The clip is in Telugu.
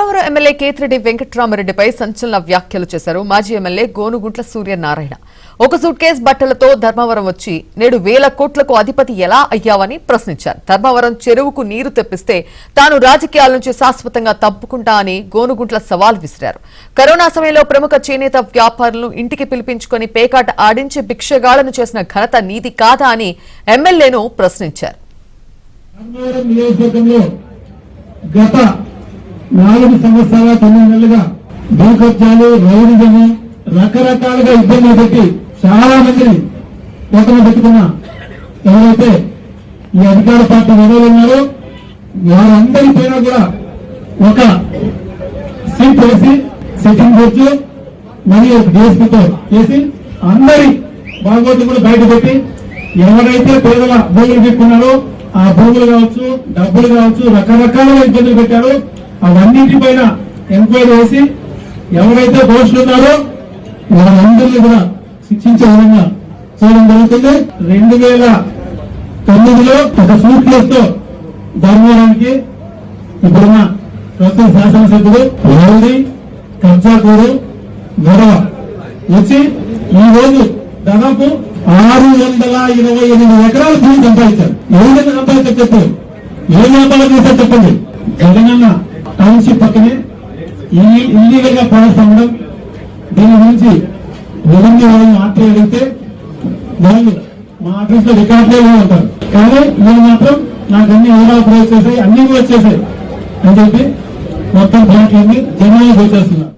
ధర్మవరం ఎమ్మెల్యే కేతిరెడ్డి వెంకట్రామరెడ్డిపై సంచలన వ్యాఖ్యలు చేశారు మాజీ ఎమ్మెల్యే గోనుగుంట్ల సూర్యనారాయణ. ఒక సూట్ కేసు బట్టలతో ధర్మవరం వచ్చి నేడు 1000 కోట్లకు అధిపతి ఎలా అయ్యావని ప్రశ్నించారు. ధర్మవరం చెరువుకు నీరు తెప్పిస్తే తాను రాజకీయాల నుంచి శాశ్వతంగా తప్పుకుంటా అని గోనుగుంట్ల సవాల్ విసిరారు. కరోనా సమయంలో ప్రముఖ చేనేత వ్యాపారులను ఇంటికి పిలిపించుకుని పేకాట ఆడించి భిక్షగాళ్లను చేసిన ఘనత నీది కాదా అని ఎమ్మెల్యేను ప్రశ్నించారు. గత 4 సంవత్సరాల 9 నెలలుగా భూకబ్జాలు రౌడీజము రకరకాలుగా ఇబ్బందులు పెట్టి చాలా మందిని కోతన పెట్టుకున్న ఎవరైతే ఈ అధికార పార్టీ విధులు ఉన్నారో వారందరి పైన కూడా ఒక సీట్ వేసి సిట్టింగ్ కోర్టు మరియు డిఎస్పీతో చేసి అందరి భాగవతం కూడా బయట పెట్టి ఎవరైతే పేదల భూములు పెట్టుకున్నారో ఆ భూములు కావచ్చు డబ్బులు కావచ్చు రకరకాలుగా ఇబ్బందులు పెట్టారో అవన్నిటిపైన ఎంక్వైరీ చేసి ఎవరైతే దోషులు ఉన్నారో వారందరినీ కూడా శిక్షించే విధంగా చేయడం జరుగుతుంది. 2009లో ఒక సూట్ కేసుతో ధర్మవరానికి ఇప్పుడున్న ప్రస్తుత శాసనసభ్యుడు రౌడీ కబ్జాకూరు గొడవ వచ్చి ఈ రోజు దాదాపు 628 ఎకరాల భూమి సంపాదించారు. ఏ విధంగా సంపాదించారు చెప్పారు, ఏ వ్యాపారం చేశారు చెప్పండి. జగనన్న టౌన్షిప్ పక్కనే ఇల్లీగల్ గా ప్రాసెస్ అవ్వడం, దీని గురించి రెవెన్యూ వాళ్ళు మాట్లాడితే వాళ్ళు మా ఆఫీస్ లో రికార్డులే ఉంటారు. కానీ నేను మాత్రం నాకు అన్ని వివరాలు ప్రయోగ చేశాయి, అన్ని కూడా వచ్చేసాయి అని చెప్పి మొత్తం ప్లాట్లన్నీ జనాలకు వచ్చేస్తున్నారు.